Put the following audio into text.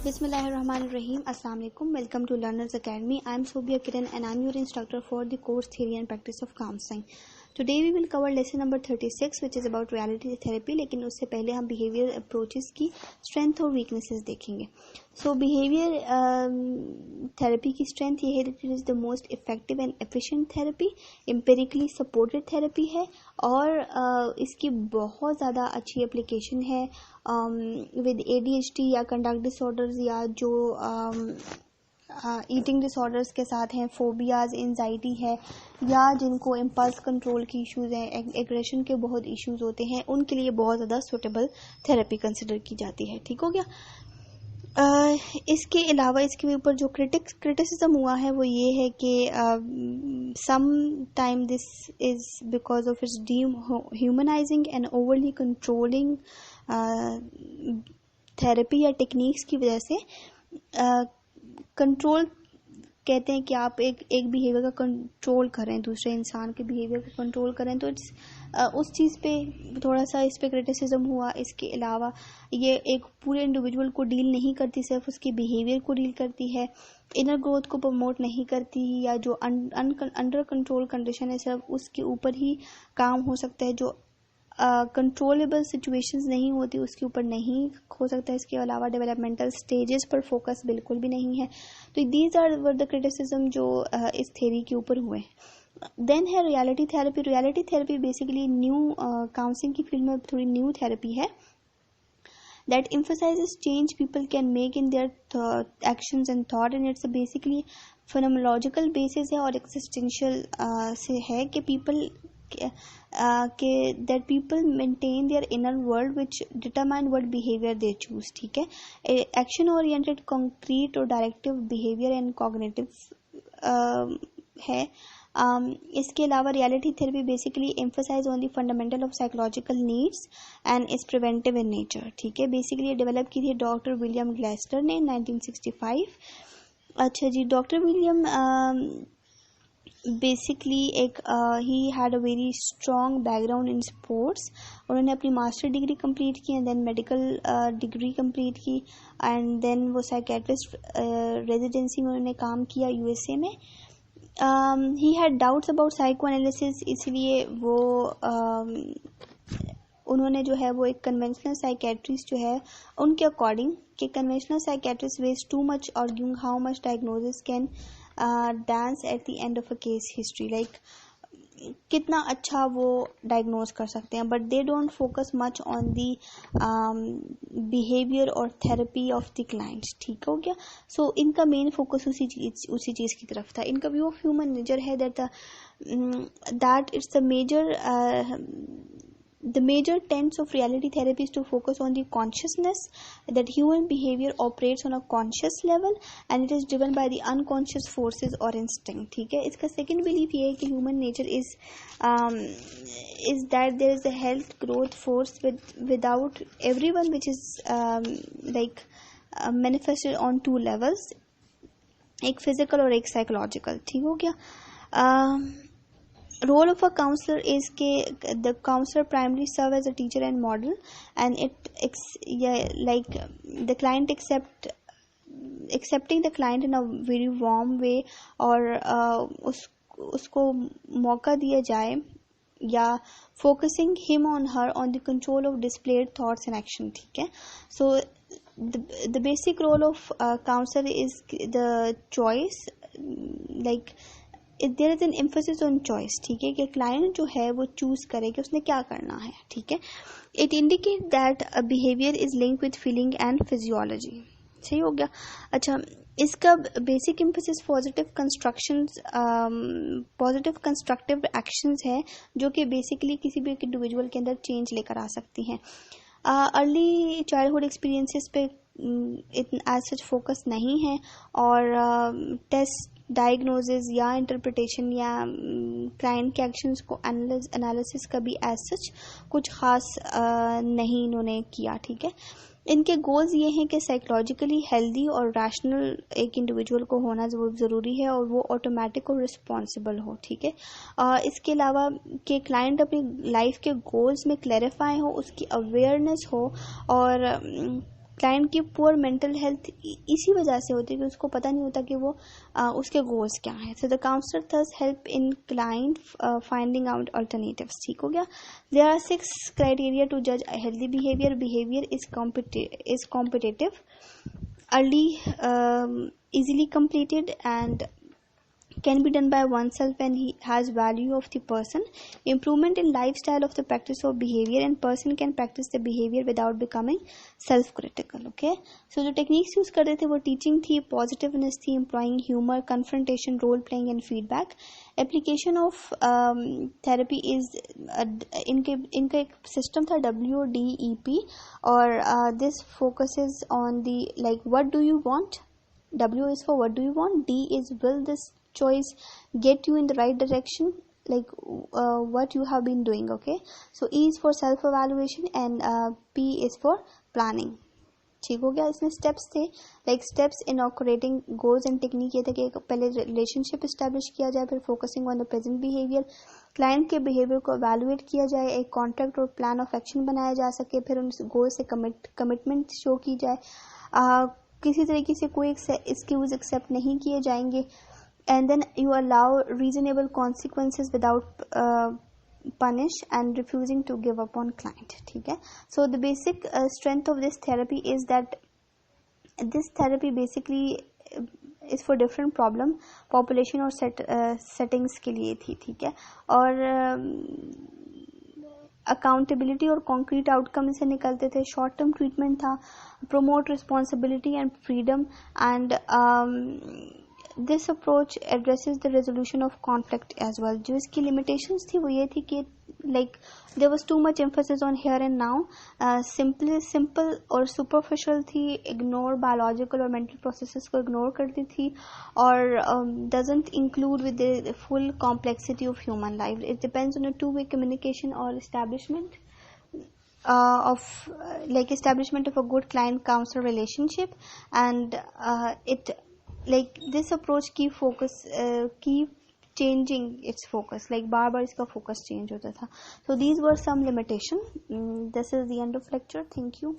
Bismillahirrahmanirrahim. Assalamu alaikum. Welcome to Learners Academy. I am Sobia Kiran and I am your instructor for the course Theory and Practice of Counseling. Today we will cover lesson number 36 which is about reality therapy. लेकिन उससे पहले हम behavior approaches की strength और weaknesses देखेंगे. So behavior therapy की strength ये है that it is the most effective and efficient therapy, empirically supported therapy है और इसकी बहुत ज़्यादा अच्छी application है with ADHD या conduct disorders या जो ईटिंग डिसऑर्डर्स के साथ हैं, फोबियाज, एंजाइटी है या जिनको इम्पल्स कंट्रोल की इश्यूज़ हैं, एग्रेशन के बहुत इश्यूज़ होते हैं, उनके लिए बहुत ज़्यादा सूटेबल थेरेपी कंसिडर की जाती है. ठीक हो गया. इसके अलावा इसके ऊपर जो क्रिटिसिज्म हुआ है वो ये है कि some time this is because of its humanising and overly controlling therapy या टेक्निक्स की वजह से कंट्रोल कहते हैं कि आप एक बिहेवियर का कंट्रोल करें, दूसरे इंसान के बिहेवियर का कंट्रोल करें, तो उस चीज़ पे थोड़ा सा इस पे क्रिटिसिज्म हुआ. इसके अलावा ये एक पूरे इंडिविजुअल को डील नहीं करती, सिर्फ उसके बिहेवियर को डील करती है, इनर ग्रोथ को प्रमोट नहीं करती, या जो अंडर कंट्रोल कंडीशन है सिर्फ उसके ऊपर ही काम हो सकता है, जो कंट्रोलेबल सिचुएशंस नहीं होती उसके ऊपर नहीं हो सकता है. इसके अलावा डेवलपमेंटल स्टेजेस पर फोकस बिल्कुल भी नहीं है. तो these are were the criticism जो इस थ्योरी के ऊपर हुए. देन है reality therapy. Reality therapy basically new counselling की फील्ड में थोड़ी न्यू थेरेपी है that emphasizes change people can make in their actions and thought, and it's a basically phenomenological basis है और existential से है कि that people maintain their inner world which determine what behavior they choose. ठीक है. Action oriented, concrete और directive behavior and cognitive है. इसके अलावा reality therapy basically emphasise on the fundamental of psychological needs and is preventive in nature. ठीक है. Basically develop की थी डॉक्टर विलियम ग्लेस्टर ने 1965. अच्छा जी. Doctor William basically he had a very strong background in sports. उन्होंने अपनी मास्टर डिग्री कंप्लीट की and then medical degree complete की एंड देन वो साइकेट्रिस्ट रेजिडेंसी में उन्होंने काम किया यूएसए में. He had doubts about psychoanalysis, इसलिए वो उन्होंने जो है वो एक कन्वेंशनल साइकेट्रिस्ट जो है उनके अकॉर्डिंग कि conventional psychiatrist waste too much arguing how much diagnosis can dance at the end of a case history, like कितना अच्छा वो डायग्नोज कर सकते हैं, but they don't focus much on the behaviour और थेरेपी ऑफ द क्लाइंट्स. ठीक हो गया. सो इनका मेन फोकस उसी चीज़ की तरफ था. इनका व्यू ऑफ ह्यूमन नेचर है that it's the major tenets of reality therapy is to focus on the consciousness, that human behavior operates on a conscious level and it is driven by the unconscious forces or instinct. ठीक है. इसका second belief ये है कि human nature is that there is a health growth force without everyone which is manifested on two levels, एक physical और एक psychological. ठीक हो गया. Role of a counselor is the counselor primarily serve as a teacher and model, and the client accepting the client in a very warm way और उसको मौका दिया जाए या focusing him on her on the control of displayed thoughts and action. ठीक है. So the basic role of counselor is the choice, like there is an emphasis on choice. ठीक है. कि क्लाइंट जो है वो चूज करे कि उसने क्या करना है. ठीक है. It indicate that a behaviour is linked with feeling and physiology. सही हो गया. अच्छा. इसका basic emphasis positive constructive actions है जो कि बेसिकली किसी भी इंडिविजुअल के अंदर चेंज लेकर आ सकती हैं. अर्ली चाइल्डहुड एक्सपीरियंसेस पे एज सच फोकस नहीं है और टेस्ट डायग्नोसिस या इंटरप्रिटेशन या क्लाइंट के एक्शंस को एनालिसिस का भी एज सच कुछ खास नहीं इन्होंने किया. ठीक है. इनके गोल्स ये हैं कि साइकोलॉजिकली हेल्दी और रैशनल एक इंडिविजुअल को होना ज़रूरी है और वो ऑटोमेटिक और रिस्पॉन्सिबल हो. ठीक है. इसके अलावा कि क्लाइंट अपनी लाइफ के गोल्स में क्लैरिफाई हो, उसकी अवेयरनेस हो और क्लाइंट की पुअर मेंटल हेल्थ इसी वजह से होती है कि उसको पता नहीं होता कि वो उसके गोल्स क्या हैं. So the counsellor thus help in client finding out alternatives. ठीक हो गया. देयर आर 6 क्राइटेरिया टू जज healthy behaviour. Behaviour is competitive, early, easily completed, and can be done by oneself and he has value of the person. Improvement in lifestyle of the practice of behavior, and person can practice the behavior without becoming self critical. Okay, so जो techniques use कर रहे थे वो teaching थी, positiveness थी, employing humor, confrontation, role playing and feedback. Application of therapy is इनका एक system था WDEP, और this focuses on the like what do you want. W is for what do you want, D is will this choice get you in the right direction, like what you have been doing. Okay, so E is for self evaluation and P is for planning. ठीक हो गया. इसमें steps थे, like steps in operating goals and technique. ये था कि पहले relationship establish किया जाए, फिर focusing on the present behaviour, client के बिहेवियर को एवेलुएट किया जाए, एक कॉन्ट्रैक्ट और प्लान ऑफ एक्शन बनाया जा सके, फिर उन गोल से कमिटमेंट शो की जाए, किसी तरीके से कोई एक्सक्यूज एक्सेप्ट नहीं किए जाएंगे, and then you allow reasonable consequences without punish and refusing to give up on client. ठीक है. So the basic strength of this therapy is that this therapy basically is for different problem population और settings के लिए थी. ठीक है. और accountability और कॉन्क्रीट आउटकम से निकलते थे. शॉर्ट टर्म ट्रीटमेंट था, promote responsibility and freedom, and this approach addresses the resolution of conflict as well. जो इसकी लिमिटेशंस थी वो ये थी कि like there was too much emphasis on here and now, simple और सुपरफिशियल थी, इग्नोर बायोलॉजिकल और मेंटल प्रोसेसेस को इग्नोर करती थी, और doesn't include with the full complexity of human life. It depends on a two way communication और establishment of establishment of a good client counselor relationship, and it like this approach keep changing its focus, like बार बार इसका focus change होता था. So these were some limitation. This is the end of lecture. Thank you.